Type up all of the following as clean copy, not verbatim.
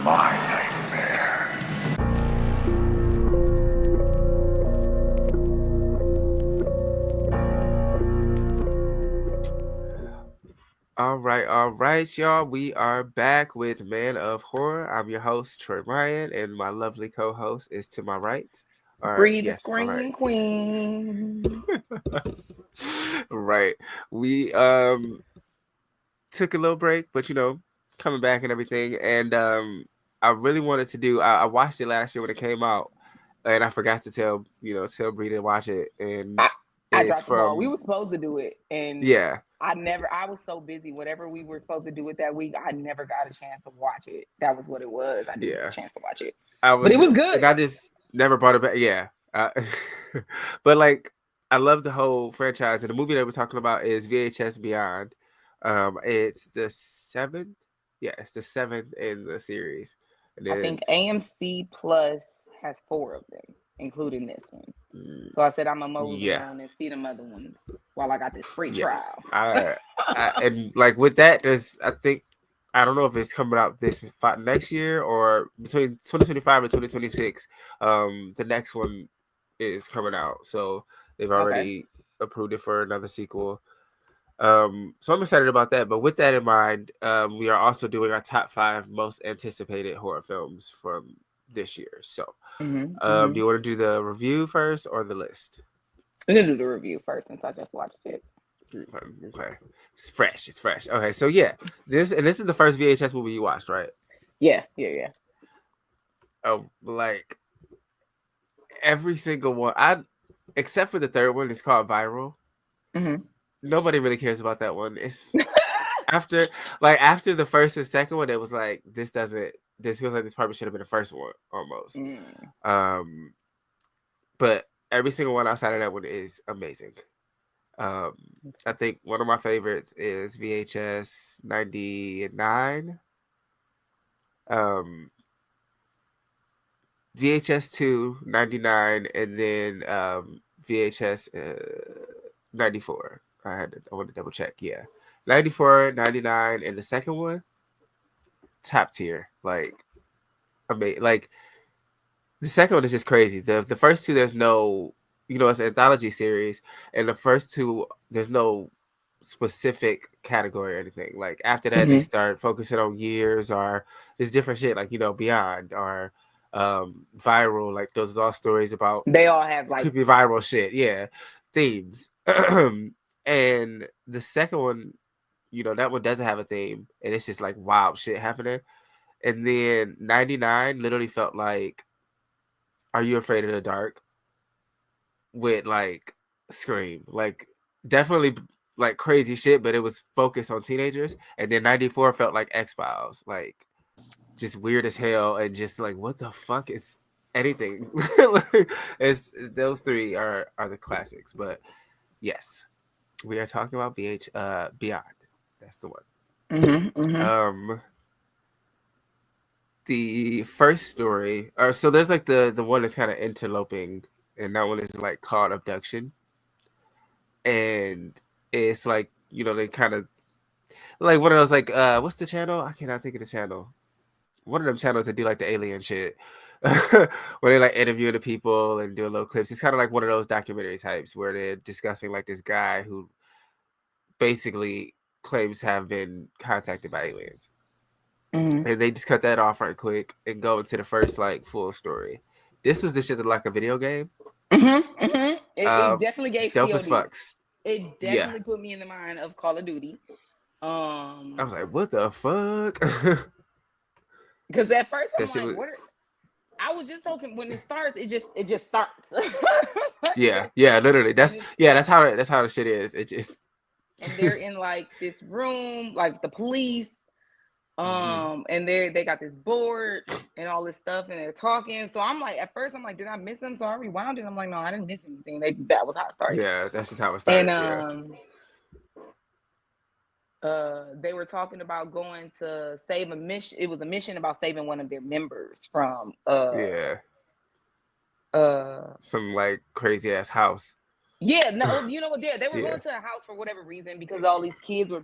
My nightmare. All right, y'all. We are back with Man of Horror. I'm your host, Troy Ryan, and my lovely co-host is to my right. Or Bree the yes, my right. Scream Queen. Right. We took a little break, but coming back and everything. And I really wanted to do. I watched it last year when it came out, and I forgot to tell Bree to watch it. And I, I it's dropped the ball. We from were supposed to do it, and yeah, I was so busy. Whatever we were supposed to do it that week, I never got a chance to watch it. That was what it was. I didn't get a yeah. chance to watch it, I but it was was good. and I just never brought it back. Yeah, but like I love the whole franchise. And the movie that we're talking about is VHS Beyond. It's the seventh. Yeah, it's the seventh in the series. And I then think AMC Plus has 4 of them, including this one. So I said I'm gonna mosey yeah, on and see them other ones while I got this free yes. trial. And like with that, I think I don't know if it's coming out next year or between 2025 and 2026. The next one is coming out, so they've Okay. already approved it for another sequel. So I'm excited about that. But with that in mind, we are also doing our top 5 most anticipated horror films from this year. So, do Mm-hmm. you want to do the review first or the list? We're gonna do the review first since I just watched it. Okay, it's fresh. It's fresh. Okay, so yeah, this is the first VHS movie you watched, right? Yeah. Oh, like every single one, I except for the third one, it's called Viral. Mm-hmm. Nobody really cares about that one. It's after the first and second one, it was like this doesn't. This feels like this probably should have been the first one almost. Mm. Um, but every single one outside of that one is amazing. Um, I think one of my favorites is VHS 99. Um, VHS 2 99, and then VHS 94. I want to double check. Yeah. 94, 99, and the second one, top tier. Like, amazing. Like, the second one is just crazy. The first two, there's no, it's an anthology series, and the first two, there's no specific category or anything. Like after that, they Mm-hmm. start focusing on years or this different shit, like Beyond or Viral. Like those are all stories about They all have like creepy viral shit. Yeah, themes. And the second one, that one doesn't have a theme, and it's just like wild shit happening. And then 99 literally felt like Are You Afraid of the Dark with like Scream. Like definitely like crazy shit, but it was focused on teenagers. And then 94 felt like X-Files. Like just weird as hell and just like what the fuck is anything. It's those three are the classics. But yes, we are talking about Beyond. That's the one. mm-hmm. Um the first story, or so there's like the one that's kind of interloping, and that one is like called Abduction, and it's like they kind of like one of those like what's the channel? I cannot think of the channel. One of them channels that do like the alien shit, where they like interview the people and do little clips. It's kind of like one of those documentary types where they're discussing like this guy who basically claims to have been contacted by aliens. Mm-hmm. And they just cut that off right quick and go into the first like full story. This was the shit that like a video game. Mm-hmm. Mm-hmm. It Um, definitely gave Dope as COD. fucks. It Yeah, definitely put me in the mind of Call of Duty. I was like, what the fuck? Because at first I'm That shit like, was. what? I was just talking when it starts. It just starts. Yeah, literally. and That's how the shit is. It just. and they're in like this room, like the police. Mhm. And they got this board and all this stuff, and they're talking. So I'm like, at first I'm like, did I miss them? So I rewound it. I'm like, no, I didn't miss anything. That was how it started. Yeah, that's just how it And started. Yeah. they were talking about going to save a mission. It was a mission about saving one of their members from Yeah. uh Some like crazy ass house. yeah, no, you know what, they were Yeah. going to a house for whatever reason because all these kids were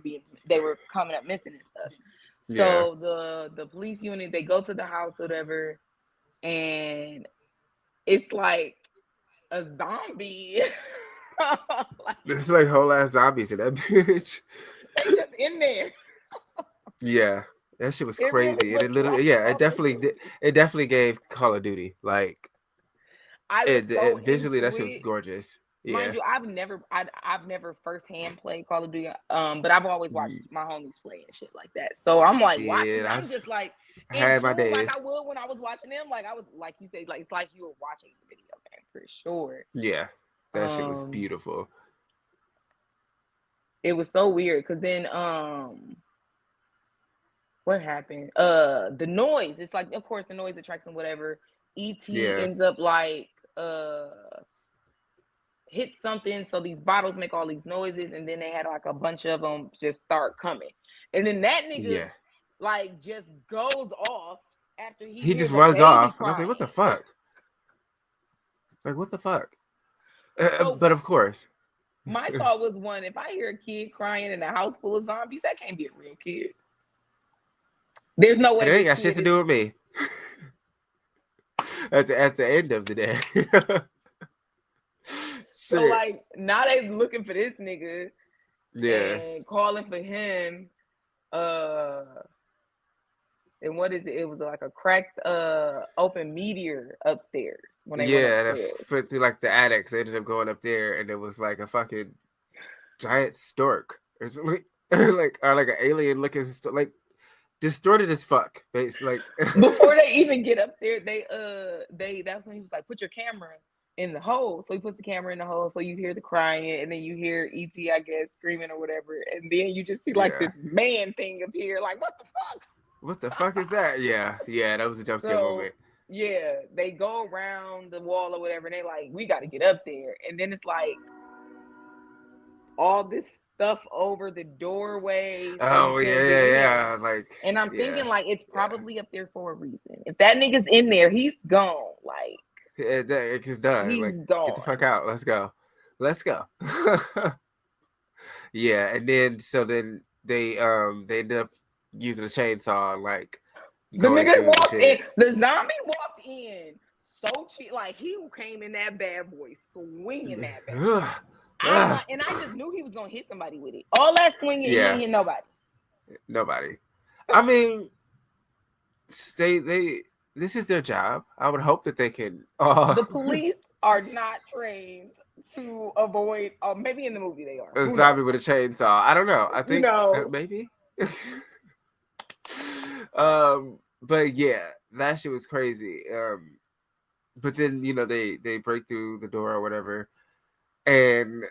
coming up missing and stuff. So the police unit, they go to the house, whatever, and it's like a zombie. Like, It's like whole ass zombies in that bitch. they just in there. Yeah, that shit was It really crazy, and it looked literally, like yeah, Call it of definitely, Duty. it definitely gave Call of Duty. Like, I was so visually, that into shit was it. gorgeous. Mind Yeah, you, I've never firsthand played Call of Duty, but I've always watched Mm, my homies play and shit like that. So I'm like watching shit, it. I'm just like I in had my tune, like days. I would when I was watching them. Like I was, like you say, like it's like you were watching the video game for sure. Yeah, that shit was beautiful. It was so weird because then what happened? The noise. It's like, of course, the noise attracts him. Whatever. E.T. Yeah, ends up like hit something, so these bottles make all these noises, and then they had like a bunch of them just start coming, and then that nigga yeah. like just goes off after he He just hears a runs baby off, and I was like, "What the crying. fuck? Like, what the fuck?" So But of course, my thought was, one, if I hear a kid crying in a house full of zombies, that can't be a real kid. There's no it way ain't this got shit kid to is. do with me. At the end of the day, So shit. like now they looking for this nigga Yeah, and calling for him. And what is it? It was like a cracked open meteor upstairs when they went yeah. And I upstairs. fit through like the attic. They ended up going up there, and it was like a fucking giant stork, or something, like or like an alien looking like distorted as fuck. Basically, like Before they even get up there, that's when he was like, put your camera in the hole. So he puts the camera in the hole, so you hear the crying, and then you hear E.T., I guess, screaming or whatever, and then you just see like yeah. this man thing appear. Like, what the fuck? What the fuck is that? Yeah, yeah. That was a jump scare So moment. yeah, they go around the wall or whatever, and they like, we got to get up there, and then it's like all this stuff over the doorway, so you Oh yeah, can't get yeah, in there. yeah. Like And I'm yeah, thinking like it's yeah. probably up there for a reason. If that nigga's in there, he's gone. Like It's just done. he's Like get the fuck gone. out. Let's go. Let's go. Yeah, and then they ended up using a chainsaw and like The going nigga through the walked in. shit. The zombie walked in so cheap. Like he came in that bad boy, swinging that bad. Ugh, I'm ugh. like, and I just knew he was gonna hit somebody with it. All that swinging, he Yeah, ain't hit nobody. nobody. I mean, they this is their job. I would hope that they can. The police are not trained to avoid. Or maybe in the movie they are. A Who zombie knows? with a chainsaw. I don't know. I You think know. maybe. But yeah, that shit was crazy. But then they break through the door or whatever, and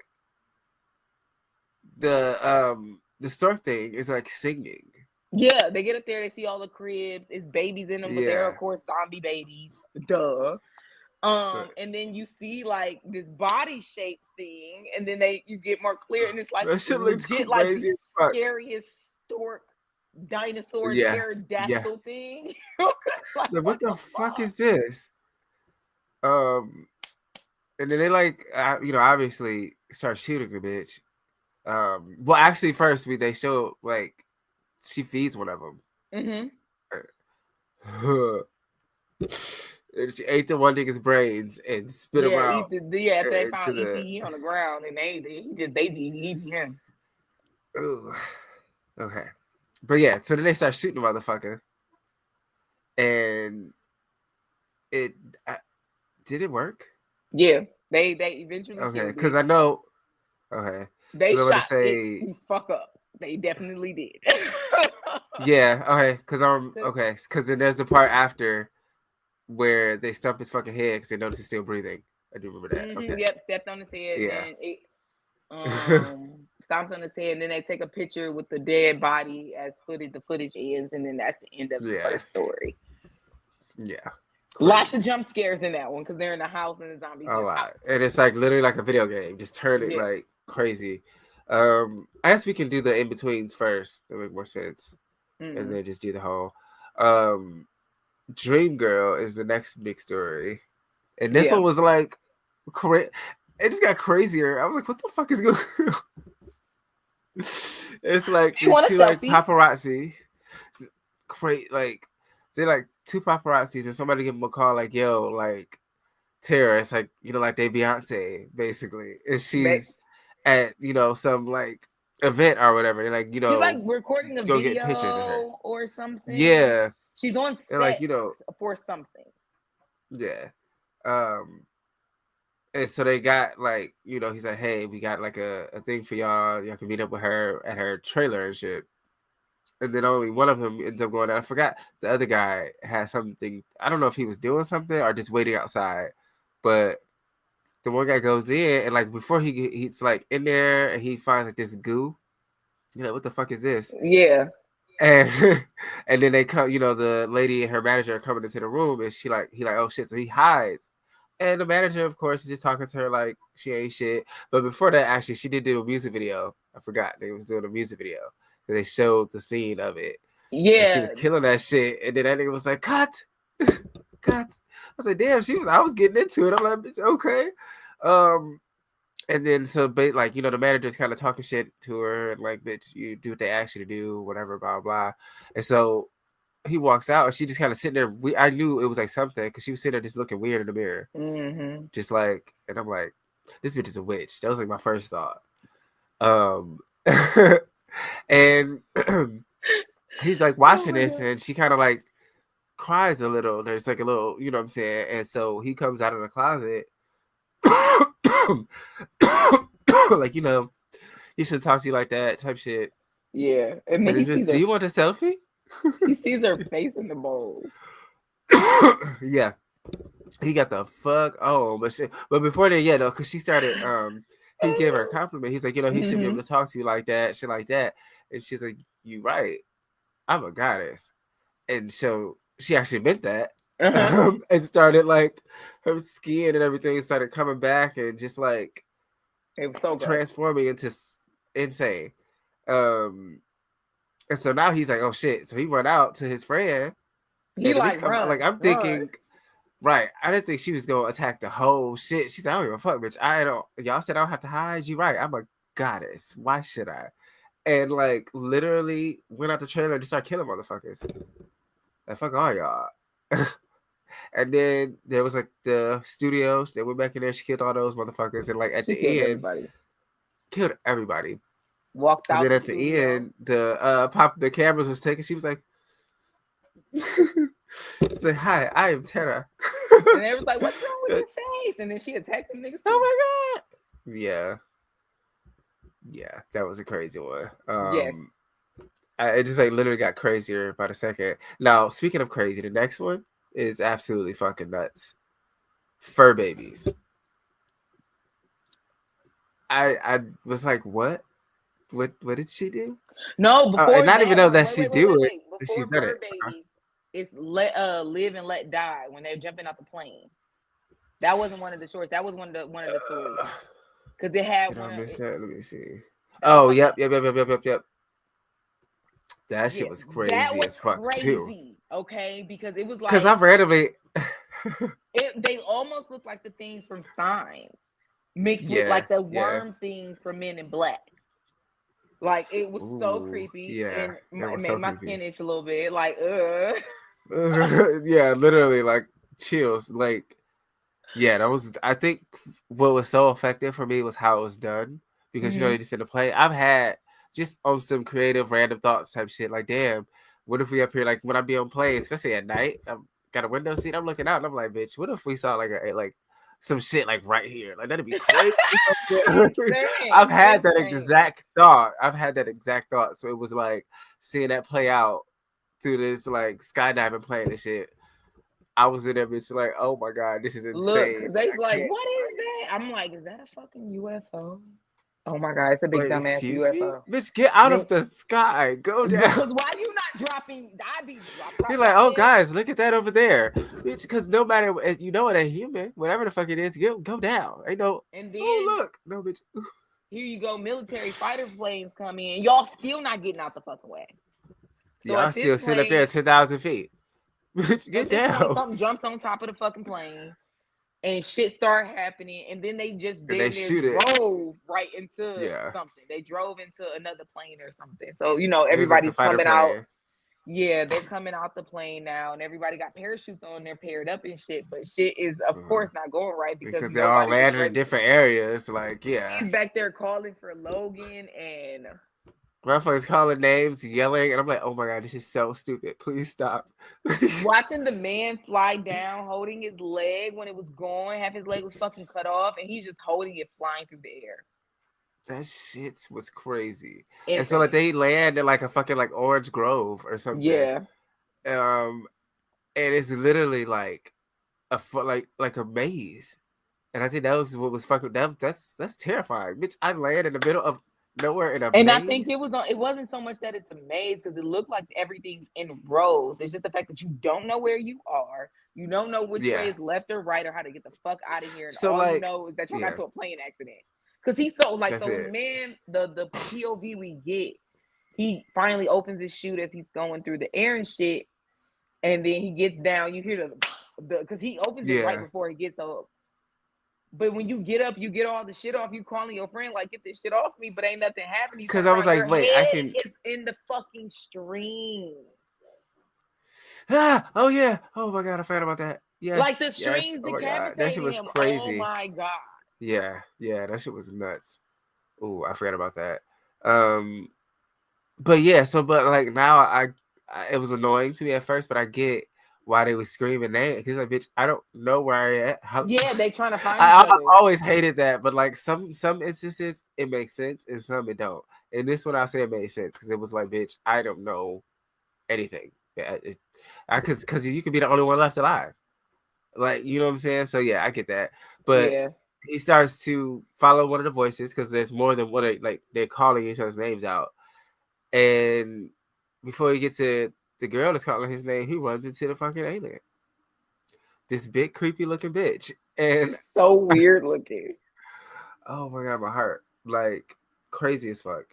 the stork thing is like singing. Yeah, they get up there, they see all the cribs, it's babies in them, but they're Yeah. of course zombie babies. Duh. And then you see like this body shape thing, and then you get more clear, and it's like That shit looks legit like crazy the as fuck. scariest stork dinosaur Yeah, pterodactyl thing. Like, what the fuck is this? And then they obviously start shooting the bitch. Well, actually, first they show like she feeds one of them. Mm-hmm. And she ate the one nigga's brains and spit them out. After they found into E.T. on the ground, and they just eat him. Ooh. Okay. But yeah, so then they start shooting the motherfucker. And did it work? Yeah, they eventually Okay, killed because it. I know. Okay, They 'cause shot it the fuck up. They definitely did. Yeah. Okay, because then there's the part after where they stump his fucking head because they notice he's still breathing. I do remember that. Okay. Yep, stepped on his head. Yeah. And it stomps on his head, and then they take a picture with the dead body as the footage ends, and then that's the end of the first story. Yeah. Lots of jump scares in that one because they're in the house and the zombies. A lot. And it's like literally like a video game. Just turn it like crazy. I guess we can do the in-betweens first. That make more sense. And then just do the whole. Dream Girl is the next big story. And this one was like it just got crazier. I was like, what the fuck is going on? It's like these two like paparazzi. crazy. Like they're like two paparazzis, and somebody give them a call like, "Yo, like Tara," it's like like they Beyonce basically, and she's at some like event or whatever. They're like, she's like recording a go get pictures of her. video or something. Yeah, she's on and like set for something. Yeah, and so they got like he's like, hey, we got like a thing for y'all. Y'all can meet up with her at her trailer and shit. And then only one of them ends up going out. I forgot the other guy had something. I don't know if he was doing something or just waiting outside. But the one guy goes in and like before he's like in there and he finds like this goo. What the fuck is this? Yeah. And and then they come, the lady and her manager are coming into the room and he like, oh shit, so he hides. And the manager, of course, is just talking to her like she ain't shit. But before that, actually, she did do a music video. I forgot they was doing a music video. They showed the scene of it. Yeah. And she was killing that shit. And then that nigga was like, cut. Cut. I was like, damn, I was getting into it. I'm like, bitch, okay. And then so like, the manager's kind of talking shit to her and like, bitch, you do what they ask you to do, whatever, blah, blah. And so he walks out and she just kind of sitting there. I knew it was like something because she was sitting there just looking weird in the mirror. Mm-hmm. Just like, and I'm like, this bitch is a witch. That was like my first thought. And he's like watching this and she kind of like cries a little. There's like a little, you know what I'm saying? And so he comes out of the closet. Like, he shouldn't talk to you like that type shit. Yeah. And then do you want a selfie? He sees her face in the bowl. Yeah. He got the fuck but before then, yeah, though, because she started he gave her a compliment. He's like, he should be able to talk to you like that, shit like that. And she's like, you right. I'm a goddess. And so she actually meant that. And started like her skin and everything started coming back and just like it was so transforming into insane. And so now he's like, oh shit. So he went out to his friend. He like, I'm thinking, right. I didn't think she was gonna attack the whole shit. She's like, I don't give a fuck, bitch. Y'all said I don't have to hide. You right. I'm a goddess. Why should I? And like literally went out the trailer and just started killing motherfuckers. Like fuck all y'all. And then there was like the studios. They went back in there. She killed all those motherfuckers. And like at the end, killed everybody. Walked out. And then at the end, the cameras was taken. She was like, say hi, I am Tara. And they was like, what's wrong with your face? And then she attacked them niggas. Oh my god. Yeah, that was a crazy one. Yes. It just like literally got crazier by the second. Now, speaking of crazy, the next one is absolutely fucking nuts. Fur babies. I was like, what? What did she do? No, before and not even know that she do it. Before she's done fur it. Babies, it's live and let die when they're jumping out the plane. That wasn't one of the shorts. That was one of the stories. Because it had one. Let me see. Oh, yep. That shit was crazy as fuck too. Okay, because it was like because I randomly. They almost look like the things from Signs mixed with like the worm things from Men in Black. Like it was so creepy. Yeah, and made my skin itch a little bit. Like, yeah, literally like chills. Like, yeah, that was. I think what was so effective for me was how it was done because they just in the play. I've had just on some creative random thoughts type shit. Like, damn, what if we up here like when I be on play, especially at night, I've got a window seat. I'm looking out and I'm like, bitch, what if we saw like some shit like right here? Like that'd be crazy. I've had that exact thought. So it was like seeing that play out through this like skydiving plane and shit. I was in there, bitch, like, oh my god, this is insane. Look, they like, what is that? I'm like, is that a fucking UFO? Oh my god, it's a big dumbass UFO. Bitch, get out of the sky. Go down. Because why you not dropping? I'd be dropping. You're like, oh guys, look at that over there. Bitch, because no matter it ain't human, whatever the fuck it is, go down. Ain't no. And then look, no bitch. Here you go, military fighter planes come in. Y'all still not getting out the fucking way. So y'all still sitting up there at 10,000 feet. Bitch, get down. Something jumps on top of the fucking plane. And shit started happening, and then they just drove right into something. They drove into another plane or something. So everybody's coming out. Yeah, they're coming out the plane now, and everybody got parachutes on. They're paired up and shit, but shit is, of course, not going right because Because they all nobody was landed in ready. different areas. Like, yeah. He's back there calling for Logan, and Motherfuckers calling names, yelling, and I'm like, oh my god, this is so stupid. Please stop. watching the man fly down, holding his leg when it was going, half his leg was fucking cut off, and he's just holding it flying through the air. That shit was crazy. Insane. And so like they land in like a fucking like Orange Grove or something. Yeah. And it's literally like a like a maze. And I think that was what was fucking that's terrifying. Bitch, I land in the middle of nowhere in a and maze. I think it wasn't so much that it's a maze because it looked like everything's in rows. It's just the fact that you don't know where you are. You don't know which way is left or right or how to get the fuck out of here. And so all like, you know is that you got into a plane accident. Because he's so like that's the it. man, the POV we get, he finally opens his chute as he's going through the air and shit. And then he gets down. You hear the because he opens it right before he gets up. But when you get up, you get all the shit off. You calling your friend like, get this shit off me, but ain't nothing happening. Because I was like, wait, I can. It's in the fucking strings. Ah, oh yeah. Oh my god, I forgot about that. Yes. Like the strings decapitating that shit was him. crazy. Oh my god. Yeah, that shit was nuts. Ooh, I forgot about that. But yeah, but like now I it was annoying to me at first, but I get why they was screaming names. Because like, bitch, I don't know where I at. Yeah, they trying to find each other. I always hated that, but like some instances it makes sense and some it don't. And this one I say it made sense because it was like, bitch, I don't know anything. Because you could be the only one left alive. Like, you know what I'm saying? So yeah, I get that. But he starts to follow one of the voices because there's more than one. Like they're calling each other's names out. And before he gets to the girl that's calling his name, he runs into the fucking alien. This big creepy looking bitch. And so weird looking. Oh my god, my heart. Like crazy as fuck.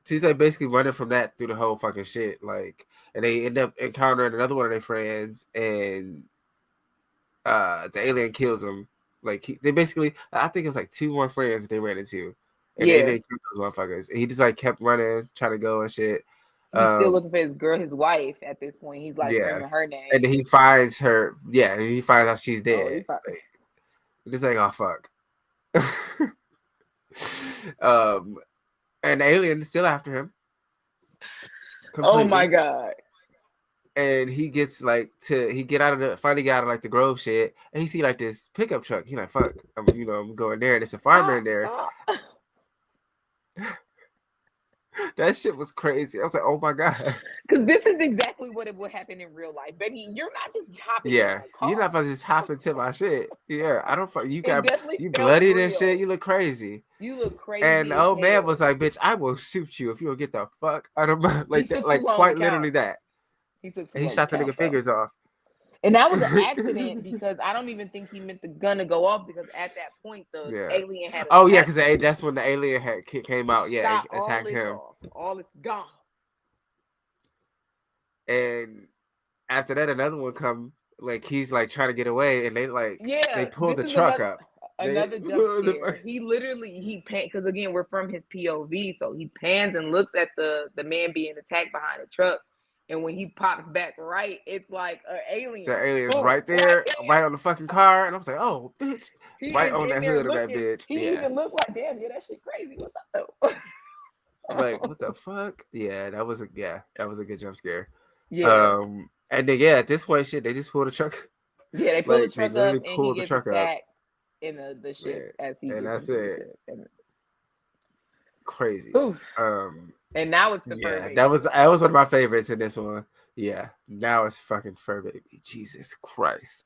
She's like basically running from that through the whole fucking shit. Like, and they end up encountering another one of their friends, and the alien kills him. Like they basically, I think it was like 2 more friends they ran into, and the alien killed those motherfuckers. And he just like kept running, trying to go and shit. He's still looking for his wife at this point. He's like screaming her name, and then he finds her. Yeah, and he finds out she's dead. Just like, oh fuck. And the alien is still after him. Completely. Oh my god. And he gets like finally get out of like the Grove shit, and he see like this pickup truck. He's like, fuck, I'm going there, and there's a farmer in there. That shit was crazy. I was like, oh my god. Because this is exactly what it would happen in real life, baby. You're not just hopping. Yeah, you're not about to just hop into my shit. Yeah, I don't. You bloodied and shit. You look crazy. You look crazy. And the old man was like, "Bitch, I will shoot you if you don't get the fuck out of my like that, like quite literally that." He shot the nigga fingers off. And that was an accident because I don't even think he meant the gun to go off because at that point the alien had. Oh yeah, because that's when the alien came out. Yeah, it attacked him. All is gone. And after that, another one come. Like he's like trying to get away, and they pull the truck up. Another jump scare. He pans because again we're from his POV, so he pans and looks at the man being attacked behind the truck. And when he pops back right, it's like an alien. The alien's right there, right on the fucking car. And I was like, oh, bitch. Right on the hood of that bitch. He even looked like, damn, that shit crazy. What's up, though? Like, what the fuck? Yeah, that was a good jump scare. Yeah. And then, at this point, shit, they just pulled the truck. Yeah, they pulled the truck up, and he gets back in the ship as he. And that's it. Crazy. Oof. And now it's the fur baby. That was one of my favorites in this one. Yeah, now it's fucking fur baby. Jesus Christ.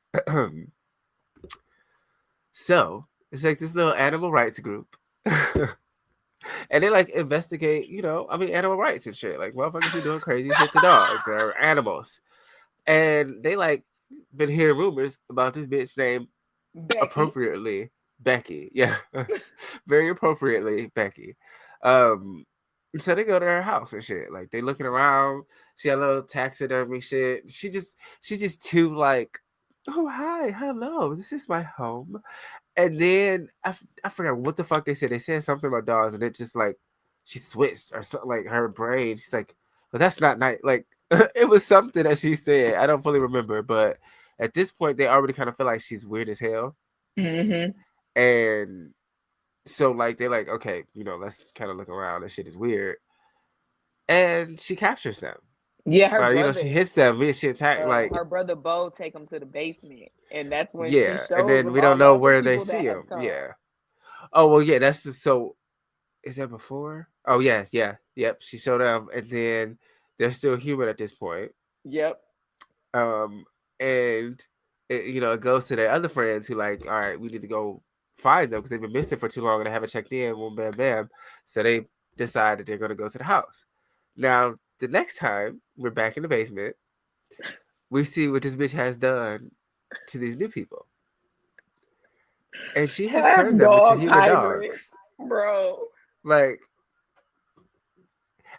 So it's like this little animal rights group, and they like investigate, animal rights and shit. Like motherfuckers who doing crazy shit to dogs or animals, and they like been hearing rumors about this bitch named appropriately Becky. Yeah, very appropriately Becky. So they go to her house and shit. Like they looking around. She had a little taxidermy shit. She's just too like, oh hi, hello, this is my home. And then I forgot what the fuck they said. They said something about dogs, and it just like she switched or something. Like her brain, she's like, well, that's not nice. Like it was something that she said. I don't fully remember, but at this point, they already kind of feel like she's weird as hell, and so like they're like, okay, let's kind of look around. This shit is weird, and she captures them. Yeah, her brother. She hits them. She attacked like her brother Bo. Take them to the basement, and that's when she shows. And then we don't know where they see him. Yeah. Oh well, yeah. That's so. Is that before? Oh yeah, yep. She showed up, and then they're still human at this point. Yep. And it goes to their other friends who like, all right, we need to go find them because they've been missing for too long and they haven't checked in. Boom, bam, bam. So they decide that they're going to go to the house. Now, the next time we're back in the basement, we see what this bitch has done to these new people. And she has turned them into human dogs. Bro. Like,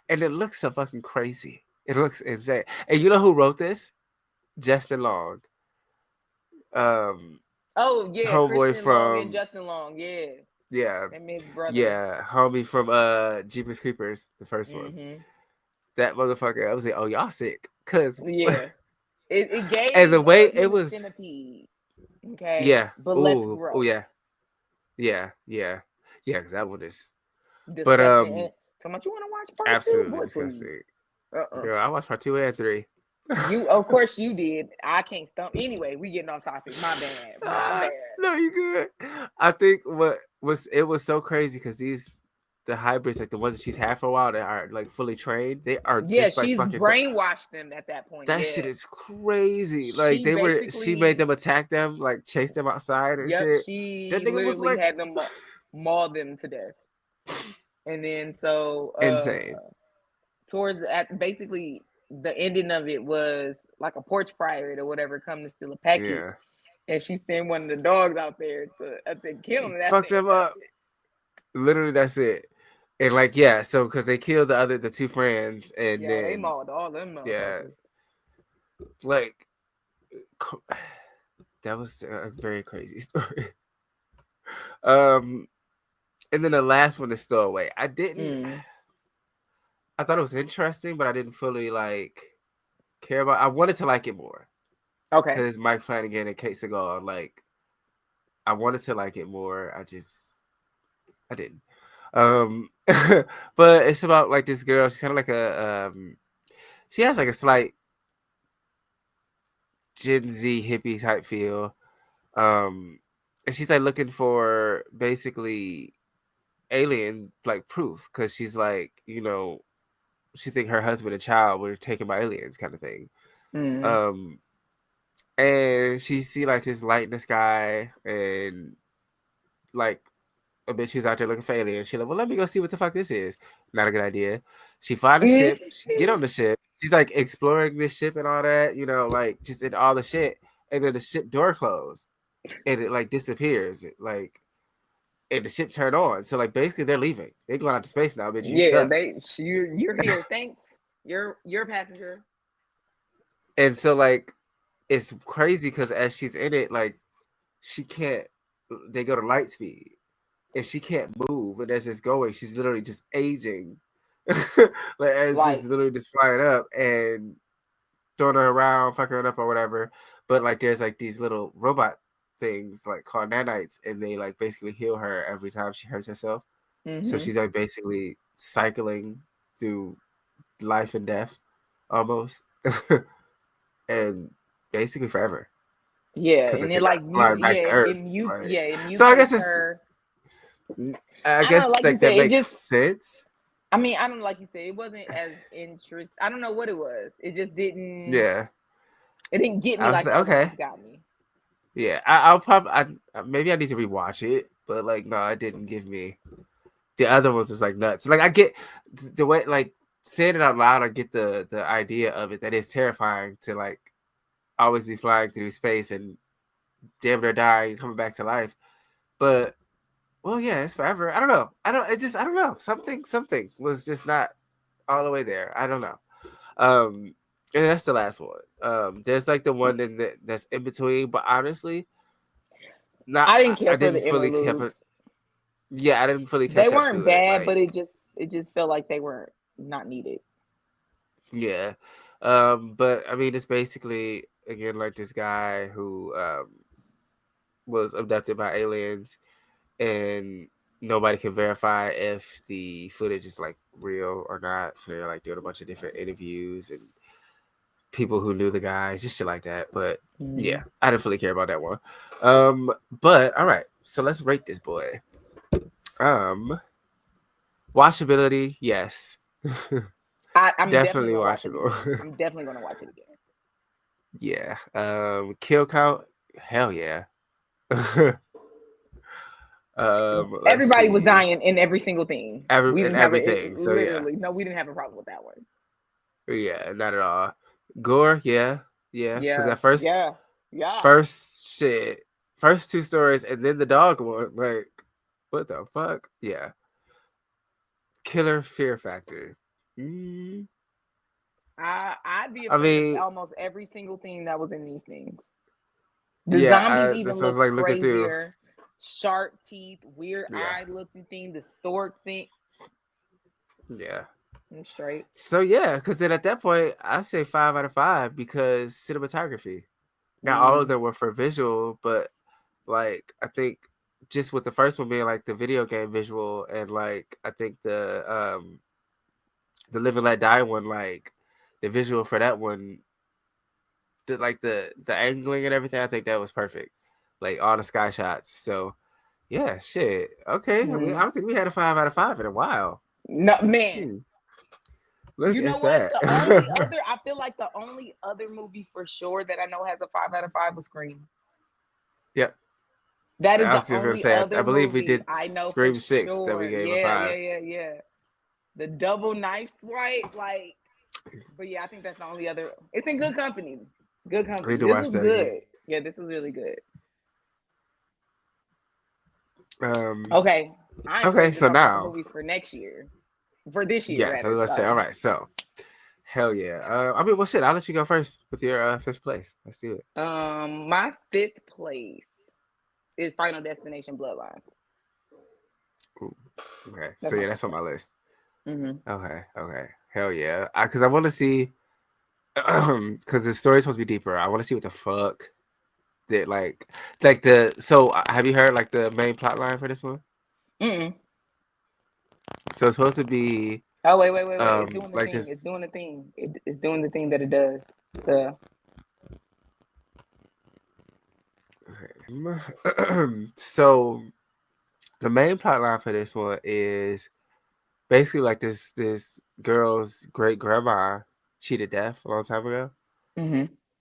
and it looks so fucking crazy. It looks insane. And you know who wrote this? Justin Long. Oh yeah, homeboy Christian from Long and Justin Long, yeah. Yeah. And his brother. Yeah, homie from Jeepers Creepers, the first one. That motherfucker, I was like, oh, y'all sick. Cause yeah. It gave and the way it was Centipede. Okay. Yeah. But let's grow. Oh yeah. Yeah, because that one is disgusting. But so much you want to watch part absolutely 2? Disgusting. Girl, I watched part 2 and 3. You, of course, you did. I can't stump. Anyway, we getting off topic. My bad. No, you good. I think it was so crazy because the hybrids, like the ones that she's had for a while, that are like fully trained. They are just like she's fucking brainwashed them at that point. That shit is crazy. Like she made them attack them, like chase them outside and shit. She that nigga was like had them maul them to death. And then so insane. Towards basically the ending of it was like a porch pirate or whatever come to steal a package. Yeah. And she sent one of the dogs out there to kill him. Fucked him up. Literally, that's it. And like, yeah, so because they killed the 2 friends, and then they mauled all them. Yeah, like that was a very crazy story. And then the last one is Stowaway. I didn't. I thought it was interesting, but I didn't fully like care about. I wanted to like it more. Okay. Because Mike Flanagan and Kate Segal, like, I wanted to like it more. I didn't. But it's about like this girl. She's kind of like she has like a slight Gen Z hippie type feel. And she's like looking for basically alien like proof because she's like, she think her husband and child were taken by aliens kind of thing. And she see like this light in the sky and like a bitch who's out there looking for aliens. She's like, well, let me go see what the fuck this is. Not a good idea. She find a ship. She get on the ship. She's like exploring this ship and all that, like just in all the shit. And then the ship door closed and it like disappears. And the ship turned on. So like basically they're leaving. They're going out to space now, bitch. You're here. Thanks. You're a passenger. And so like it's crazy because as she's in it, like they go to light speed and she can't move. And as it's going, she's literally just aging. Like as it's literally just flying up and throwing her around, fucking her up or whatever. But like there's like these little robot things like called nanites, and they like basically heal her every time she hurts herself. So she's like basically cycling through life and death almost. And basically forever. Yeah, and then like so I guess it's I guess like that makes sense. I mean, I don't like you say it wasn't as interesting. I don't know what it was. It just didn't. Yeah. It didn't get me like okay. It got me. Yeah, I'll probably maybe I need to rewatch it, but like no, it didn't give me. The other ones was like nuts. Like I get the way like saying it out loud. I get the idea of it that it's terrifying to like always be flying through space and damn near die coming back to life. But well, yeah, it's forever. I don't know. I don't know. Something was just not all the way there. I don't know. And that's the last one. There's like the one that's in between, but honestly, I didn't care for the fully care. Yeah, I didn't fully catch up to it. They weren't bad, but it just felt like they were not needed. Yeah. But I mean, it's basically again like this guy who was abducted by aliens, and nobody can verify if the footage is like real or not. So they're like doing a bunch of different interviews and people who knew the guy, just shit like that. But yeah, I didn't really care about that one. But all right, so let's rate this boy. Watchability, yes. I'm definitely gonna watch it watchable. again. I'm definitely gonna watch it again. Yeah. Kill count, hell yeah. Everybody was dying in every single thing. We didn't have everything. So literally, no, we didn't have a problem with that one. Yeah, not at all. Gore, yeah. Because at first, yeah. First two stories, and then the dog one. Like, what the fuck? Yeah. Killer fear factor. I'd be afraid of almost every single thing that was in these things. The zombies even look crazier. Sharp teeth, weird eye looking thing, the stork thing. Yeah. Straight. So yeah, because then at that point, I say 5 out of 5 because cinematography. Now all of them were for visual, but like I think just with the first one being like the video game visual, and like I think the Live and Let Die one, like the visual for that one, the angling and everything, I think that was perfect. Like all the sky shots. So yeah, shit. Okay. I don't think we had a 5 out of 5 in a while. No, man. Look you know at what? that. The only other, I feel like the only other movie for sure that I know has a 5 out of 5 was Scream. Yep. That is the only other I believe movie we did I know Scream for 6 sure. that we gave a 5. Yeah. The double knife swipe, like, but yeah, I think that's the only other. It's in good company. Good company. This was good. Again. Yeah, this was really good. Okay. Okay, so now movies for next year. For this year. Yeah, rather. So let's say, all right, so hell yeah. I mean, well, shit, I'll let you go first with your 5th place. Let's do it. My 5th place is Final Destination Bloodlines. Ooh, okay, so yeah, that's on my list. Okay, hell yeah. Because I want to see, because the story's supposed to be deeper. I want to see what the fuck that like the. So have you heard like the main plot line for this one? So it's supposed to be. Oh wait! It's doing the thing. It's doing the thing. It's doing the thing that it does. So the main plot line for this one is basically like this girl's great grandma cheated death a long time ago.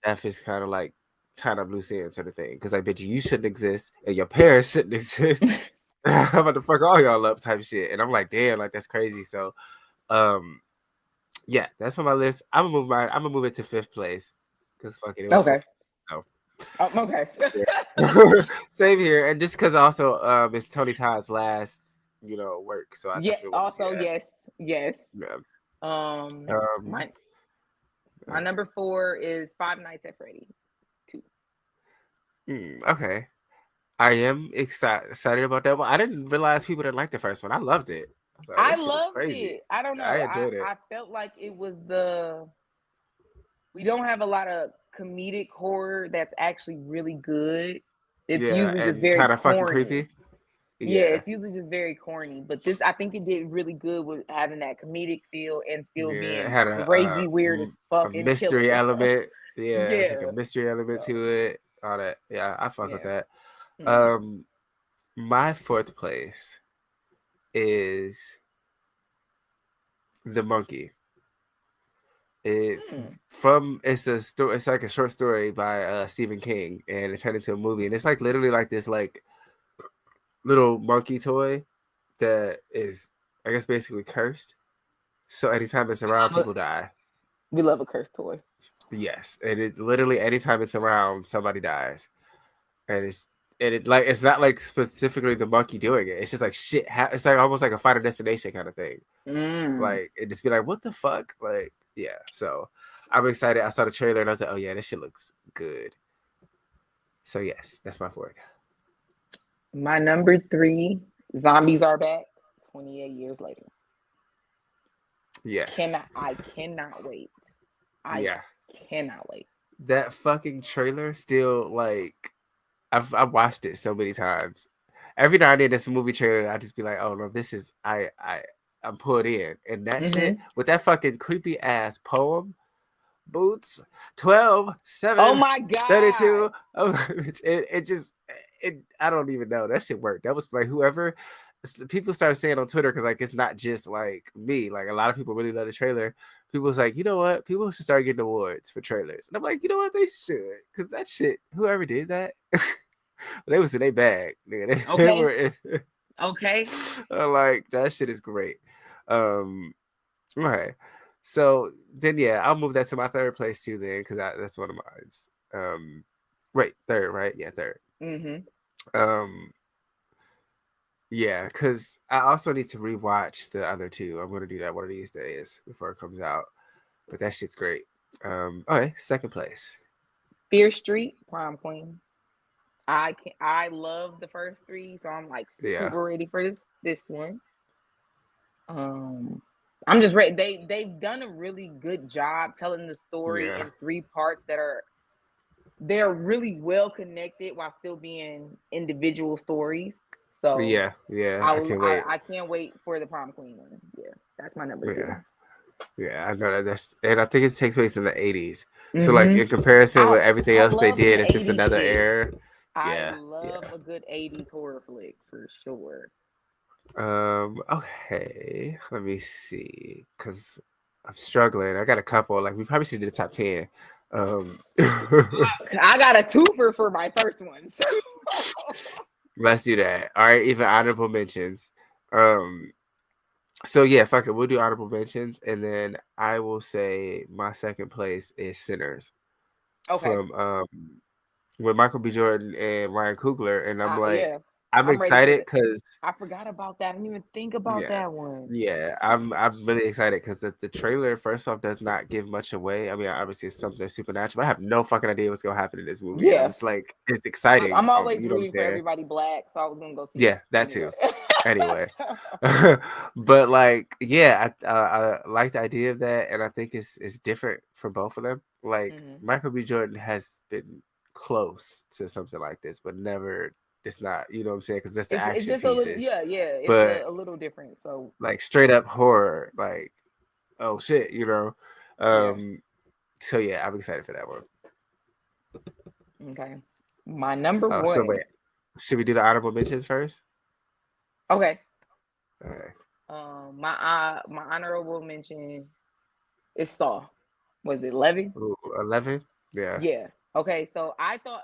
Death is kind of like tying up loose ends sort of thing. Because like, bitch, you shouldn't exist and your parents shouldn't exist. I'm about to fuck all y'all up type shit. And I'm like, damn, like that's crazy. So yeah, that's on my list. I'm gonna move it to 5th place. Because fuck it. Okay. Okay. Same here. And just because also it's Tony Todd's last, work. So I also yes. Yeah. My number 4 is Five Nights at Freddy's 2. Okay. I am excited about that one. I didn't realize people didn't like the first one. I loved it. I loved it. I don't know. I enjoyed it. I felt like it was we don't have a lot of comedic horror that's actually really good. It's usually just very kind of fucking creepy. Yeah, it's usually just very corny. But this, I think it did really good with having that comedic feel and still being crazy, weird as fuck. A mystery element. Yeah, it's like a mystery element to it. All that. Yeah, I fuck with that. My 4th place is The Monkey. It's a story. It's like a short story by Stephen King, and it turned into a movie. And it's like literally like this like little monkey toy that is, I guess, basically cursed. So anytime it's around, people die. We love a cursed toy. Yes, and it literally anytime it's around, somebody dies, and it's not like specifically the monkey doing it. It's just like shit. It's like almost like a Final Destination kind of thing. Like it just be like, what the fuck? Like, yeah. So I'm excited. I saw the trailer and I was like, oh yeah, this shit looks good. So yes, that's my 4th. My number 3, Zombies Are Back. 28 years later. Yes. I cannot wait I cannot wait. That fucking trailer still like I've watched it so many times. Every now and then there's a movie trailer I just be like, oh no, this is I'm pulled in. And that shit with that fucking creepy ass poem, Boots 12, 7, Oh my god. 32. It just I don't even know. That shit worked. That was like whoever people started saying on Twitter because like it's not just like me. Like a lot of people really love the trailer. People was like, you know what? People should start getting awards for trailers. And I'm like, you know what? They should. Because that shit, whoever did that, they was in their bag. Nigga. They Okay. were in, Okay. like, that shit is great. Okay. So then, yeah, I'll move that to my third place too then because that's one of mine. Wait, third, right? Yeah, third. Yeah, because I also need to rewatch the other two. I'm gonna do that one of these days before it comes out. But that shit's great. Okay, second place. Fear Street, Prom Queen. I love the first three, so I'm like super ready for this one. I'm just ready. They've done a really good job telling the story in 3 parts they're really well connected while still being individual stories. So yeah, I can't wait. I can't wait for the Prom Queen one. Yeah, that's my number 2. Yeah, I know that. And I think it takes place in the 80s. So like in comparison with everything else they did, it's just another era. I love a good 80s horror flick for sure. Okay, let me see, because I'm struggling. I got a couple. Like we probably should do the top 10. I got a twofer for my first one. Let's do that. All right, even honorable mentions. So yeah, fuck it. We'll do honorable mentions, and then I will say my second place is Sinners. Okay. From with Michael B. Jordan and Ryan Coogler, and I'm excited because I forgot about that. I didn't even think about that one. Yeah, I'm really excited because the trailer, first off, does not give much away. I mean, obviously it's something supernatural, but I have no fucking idea what's gonna happen in this movie. Yeah, it's like it's exciting. I'm always rooting for everybody black, so I was gonna go see. Yeah, that too. Anyway, but like, yeah, I like the idea of that, and I think it's different for both of them. Like Michael B. Jordan has been close to something like this, but never. It's not, you know what I'm saying? Because that's the action just pieces. It's but a little different. So like straight up horror, like oh shit, you know. So yeah, I'm excited for that one. Okay, my number one. So wait, should we do the honorable mentions first? Okay. Okay. My honorable mention is Saw. Was it 11? 11? Yeah. Yeah. Okay, so I thought,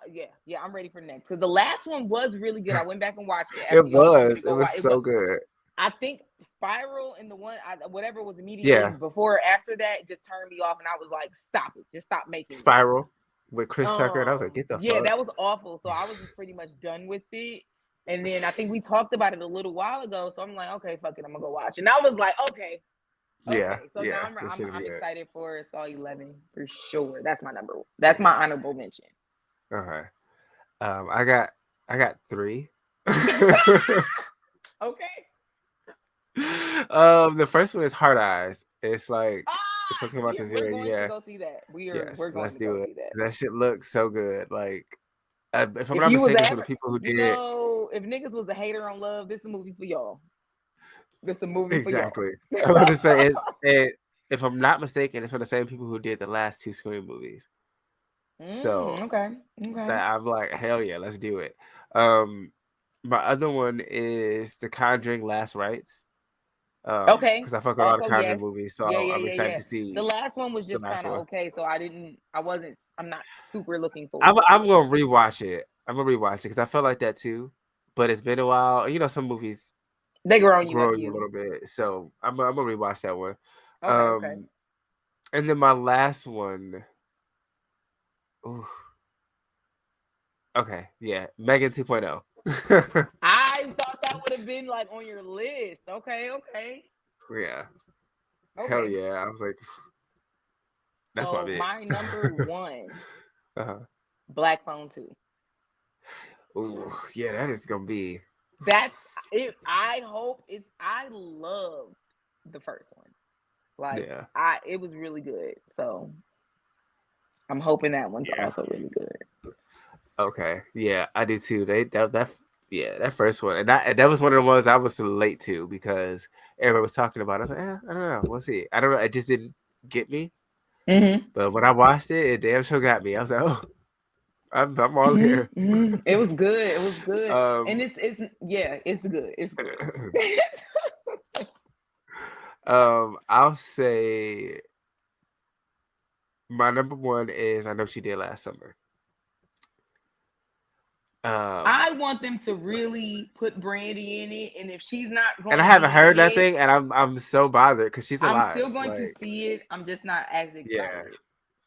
I'm ready for next. Because the last one was really good. I went back and watched it. It was so good. I think Spiral and the one, whatever was immediately before or after that, just turned me off, and I was like, stop it. Just stop making Spiral with Chris Tucker, and I was like, get the fuck. Yeah, that was awful. So I was just pretty much done with it. And then I think we talked about it a little while ago, so I'm like, okay, fuck it, I'm going to go watch. And I was like, okay. Yeah. So now I'm excited for Saw 11 for sure. That's my number one. That's my honorable mention. Okay. I got 3. Okay. The first one is Hard Eyes. It's like it's talking about the zero. We're going to go see that. We're going let's to do go it. see that. That shit looks so good. Like if I'm not mistaken, for the people who did it. If niggas was a hater on love, this is the movie for y'all. This the movie for y'all. Exactly. I'm going to say if I'm not mistaken, it's from the same people who did the last 2 Scream movies. So okay. I'm like, hell yeah, let's do it. My other one is The Conjuring: Last Rites. Okay. Because I fuck with all the Conjuring movies, so I'm excited to see. The last one was just kind of okay, so I'm not super looking forward. I'm gonna rewatch it. Because I felt like that too, but it's been a while. You know, some movies they grow on you a little bit, so I'm gonna rewatch that one. Okay. And then my last one. Ooh. Okay, yeah, Megan 2.0. I thought that would have been like on your list. Okay. Yeah. Okay. Hell yeah! I was like, that's my bitch. My number 1. Black Phone 2. Ooh, yeah, that is gonna be. That's it. I love the first one. Like it was really good. So I'm hoping that one's Yeah. also really good. Okay, yeah, I do too. That first one, and that was one of the ones I was late to because everybody was talking about it. I was like, I don't know, we'll see. I don't know, it just didn't get me. Mm-hmm. But when I watched it, it damn sure got me. I was like, oh, I'm all here. It was good. It was good, and Um, it's good. It's good. I'll say my number one is I Know She Did Last Summer. I want them to really put Brandy in it, and if she's not going and I to haven't be heard in it, nothing, and I'm so bothered because she's I'm alive. still going to Like, see it. I'm just not as yeah, excited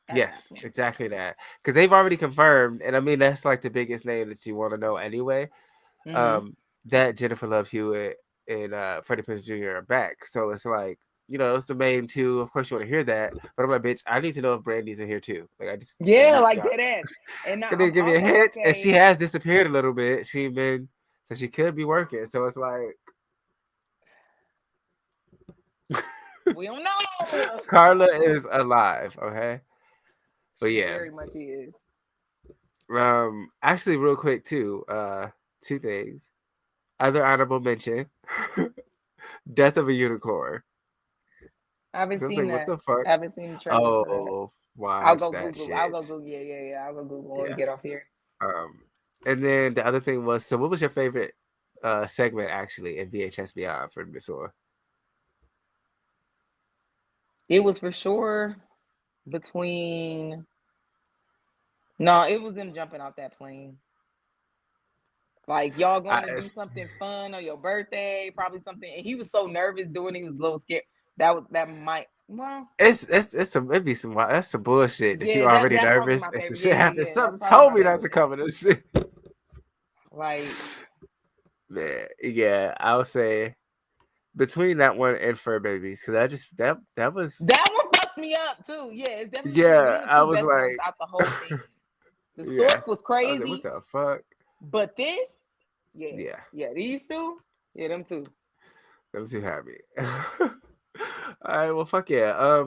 as I yes, can. exactly that. Because they've already confirmed, and I mean that's like the biggest name that you want to know anyway. Mm-hmm. That Jennifer Love Hewitt and Freddie Prinze Jr. are back, so it's like it's the main two. Of course, you want to hear that, but I'm like, bitch, I need to know if Brandy's in here too. Like, I just Yeah, like y'all, dead ass. And now could they I'm give me a also hint? And she okay. has disappeared a little bit. So she could be working. So it's like We don't know. Carla is alive, okay? But She yeah. very much is. Actually real quick too, two things. Other honorable mention. Death of a Unicorn. I haven't So I was like, seen what that. the fuck? I haven't seen the trailer for that. Oh, I'll watch go that Google. I'll shit. go Google. Yeah. I'll go Google and Yeah. get off here. And then the other thing was, so what was your favorite segment actually in VHS Beyond for Miss Orr? It was for sure between. No, it was them jumping off that plane. Like y'all going to do something fun on your birthday, probably something. And he was so nervous doing it, he was a little scared. That might It'd be some that's some bullshit that you yeah, already that's probably nervous my and some favorite. shit Yeah, happens. that's Something probably told my me not to favorite. cover this shit. Like, Man, yeah, I would say between that one and Fur Babies, because that was that one fucked me up too. Yeah, it's definitely yeah, one of the I two was best ones like out the whole thing. The yeah, stork was I was like, what crazy, the fuck? but this, Yeah, these two, them two. I'm too happy. All right, well, fuck yeah.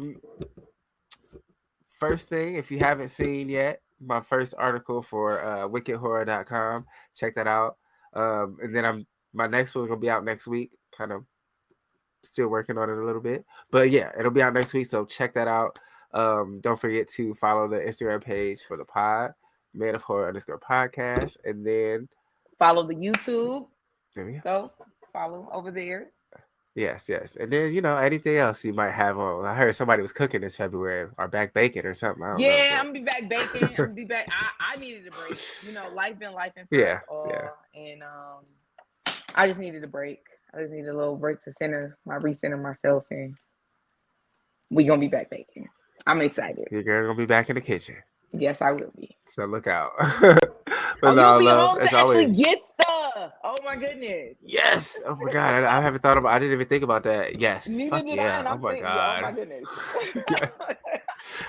First thing, if you haven't seen yet, my first article for wickedhorror.com, check that out. And then my next one's gonna be out next week. Kind of still working on it a little bit, but yeah, it'll be out next week. So check that out. Don't forget to follow the Instagram page for the pod, Man of Horror _ podcast, and then Follow the YouTube. there we go. So follow over there. Yes. And then anything else you might have on. I heard somebody was cooking this February or back baking or something. I don't know. Yeah, I'm gonna be back baking. I'm gonna be back. I needed a break. Life been life and Yeah. and I just needed a break. I just needed a little break to recenter myself, and we gonna be back baking. I'm excited. Your girl gonna be back in the kitchen. Yes, I will be. So look out. But you'll be home as to actually always. get stuff. Oh my goodness. Yes. Oh my god. I haven't thought about. I didn't even think about that. Yes. Neither Fuck did yeah. I. Oh my god. Oh my goodness.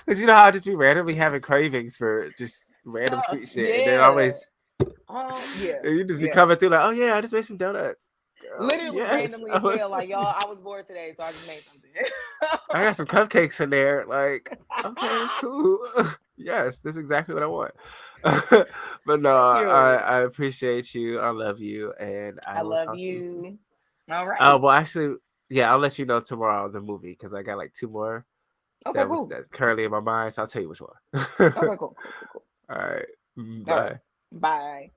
Because how I just be randomly having cravings for just random sweet shit, and then always. You just be coming through like, oh yeah, I just made some donuts. Literally randomly feel like y'all. I was bored today, so I just made something. I got some cupcakes in there. Like, okay, cool. Yes, that's exactly what I want. But no, I appreciate you. I love you, and I will love talk you. To you soon. All right. Well, actually, yeah, I'll let you know tomorrow the movie because I got like 2 more. Okay, That's currently in my mind, so I'll tell you which one. Okay, cool. All right. Bye. All right. Bye.